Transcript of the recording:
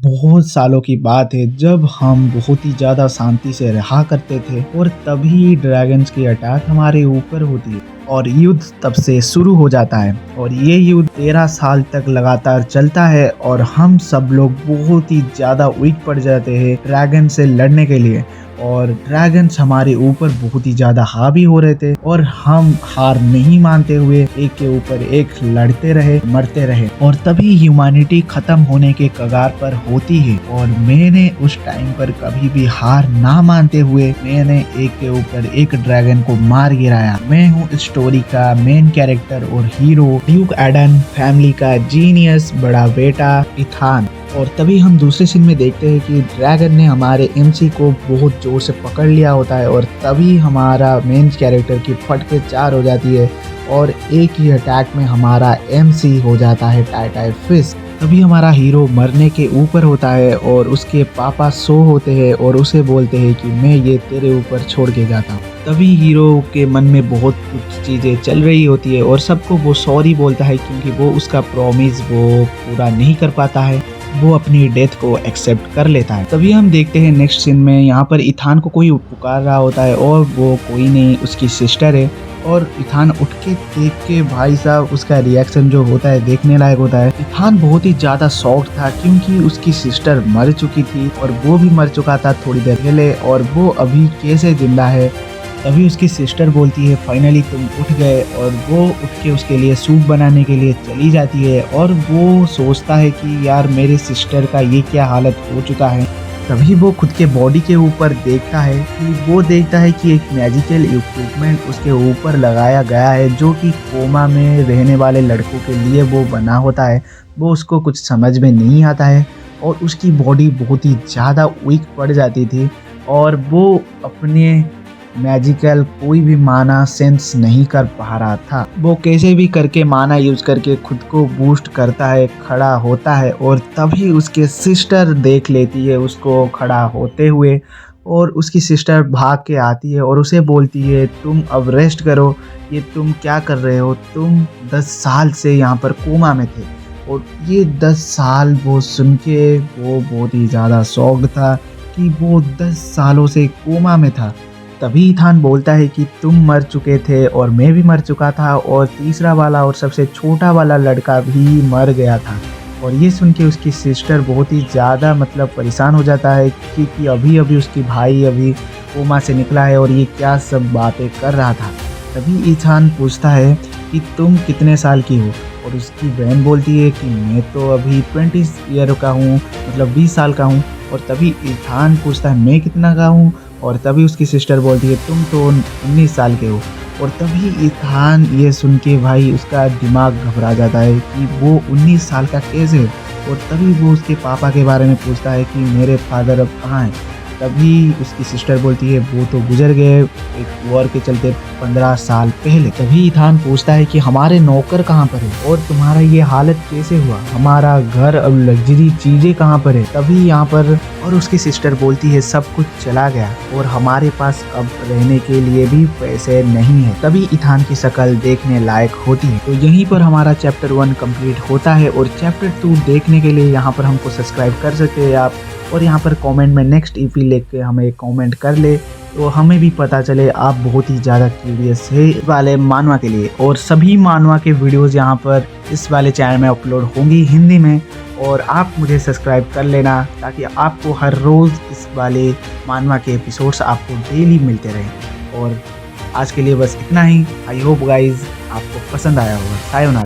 बहुत सालों की बात है जब हम बहुत ही ज़्यादा शांति से रहा करते थे और तभी ड्रैगन्स की अटैक हमारे ऊपर होती है और युद्ध तब से शुरू हो जाता है और ये युद्ध 13 साल तक लगातार चलता है और हम सब लोग बहुत ही ज़्यादा वीक पड़ जाते हैं ड्रैगन से लड़ने के लिए और ड्रैगन्स हमारे ऊपर बहुत ही ज़्यादा हावी हो रहे थे और हम हार नहीं मानते हुए एक के ऊपर एक लड़ते रहे मरते रहे और तभी ह्यूमैनिटी खत्म होने के कगार पर होती है और मैंने उस टाइम पर कभी भी हार ना मानते हुए मैंने एक के ऊपर एक ड्रैगन को मार गिराया। मैं हूँ इस स्टोरी का मेन कैरेक्टर और हीरो ड्यूक एडन फैमिली का जीनियस बड़ा बेटा इथान। और तभी हम दूसरे सीन में देखते हैं कि ड्रैगन ने हमारे एमसी को बहुत जोर से पकड़ लिया होता है और तभी हमारा मेन कैरेक्टर की फट के 4 हो जाती है और एक ही अटैक में हमारा एमसी हो जाता है टाई फिस्ट। तभी हमारा हीरो मरने के ऊपर होता है और उसके पापा सो होते हैं और उसे बोलते हैं कि मैं ये तेरे ऊपर छोड़ के जाता हूँ। तभी हीरो के मन में बहुत कुछ चीज़ें चल रही होती है और सबको वो सॉरी बोलता है क्योंकि वो उसका प्रॉमिस वो पूरा नहीं कर पाता है, वो अपनी डेथ को एक्सेप्ट कर लेता है। तभी हम देखते हैं नेक्स्ट सीन में यहाँ पर इथान को कोई पुकार रहा होता है और वो कोई नहीं उसकी सिस्टर है और इथान उठ के देख के भाई साहब उसका रिएक्शन जो होता है देखने लायक होता है। इथान बहुत ही ज़्यादा शॉक्ड था क्योंकि उसकी सिस्टर मर चुकी थी और वो भी मर चुका था थोड़ी देर पहले और वो अभी कैसे जिंदा है। तभी उसकी सिस्टर बोलती है फाइनली तुम उठ गए और वो उठ के उसके लिए सूप बनाने के लिए चली जाती है और वो सोचता है कि यार मेरे सिस्टर का ये क्या हालत हो चुका है। तभी वो खुद के बॉडी के ऊपर देखता है कि एक मैजिकल इक्विपमेंट उसके ऊपर लगाया गया है जो कि कोमा में रहने वाले लड़कों के लिए वो बना होता है। वो उसको कुछ समझ में नहीं आता है और उसकी बॉडी बहुत ही ज़्यादा वीक पड़ जाती थी और वो अपने मैजिकल कोई भी माना सेंस नहीं कर पा रहा था। वो कैसे भी करके माना यूज करके खुद को बूस्ट करता है, खड़ा होता है और तभी उसके सिस्टर देख लेती है उसको खड़ा होते हुए और उसकी सिस्टर भाग के आती है और उसे बोलती है तुम अब रेस्ट करो, ये तुम क्या कर रहे हो, तुम 10 साल से यहाँ पर कोमा में थे। और ये 10 साल वो सुन के वो बहुत ही ज़्यादा शॉक्ड था कि वो 10 सालों से कोमा में था। तभी इथान बोलता है कि तुम मर चुके थे और मैं भी मर चुका था और तीसरा वाला और सबसे छोटा वाला लड़का भी मर गया था। और ये सुन के उसकी सिस्टर बहुत ही ज़्यादा परेशान हो जाता है क्योंकि अभी उसकी भाई अभी कोमा से निकला है और ये क्या सब बातें कर रहा था। तभी इथान पूछता है कि तुम कितने साल की हो और उसकी बहन बोलती है कि मैं तो अभी 20 ईयर का हूँ 20 साल का हूँ। और तभी इथान पूछता है मैं कितना का हूँ और तभी उसकी सिस्टर बोलती है तुम तो 19 साल के हो। और तभी इथान ये सुन के भाई उसका दिमाग घबरा जाता है कि वो 19 साल का कैसे है। और तभी वो उसके पापा के बारे में पूछता है कि मेरे फादर अब कहाँ हैं। तभी उसकी सिस्टर बोलती है वो तो गुजर गए एक वॉर के चलते 15 साल पहले। तभी इथान पूछता है कि हमारे नौकर कहाँ पर है और तुम्हारा ये हालत कैसे हुआ, हमारा घर अब लग्जरी चीज़ें कहाँ पर है। तभी यहाँ पर और उसकी सिस्टर बोलती है सब कुछ चला गया और हमारे पास अब रहने के लिए भी पैसे नहीं है। तभी इथान की शक्ल देखने लायक होती है। तो यहीं पर हमारा चैप्टर 1 कंप्लीट होता है और चैप्टर 2 देखने के लिए यहाँ पर हमको सब्सक्राइब कर सकते हैं आप और यहाँ पर कमेंट में नेक्स्ट ईपी लिख के हमें कमेंट कर ले तो हमें भी पता चले आप बहुत ही ज़्यादा क्यूरियस है इस वाले मानवा के लिए। और सभी मानवा के वीडियोस यहाँ पर इस वाले चैनल में अपलोड होंगी हिंदी में और आप मुझे सब्सक्राइब कर लेना ताकि आपको हर रोज़ इस वाले मानवा के एपिसोड्स आपको डेली मिलते रहें। और आज के लिए बस इतना ही। आई होप गाइज आपको पसंद आया होगा। सायोनारा।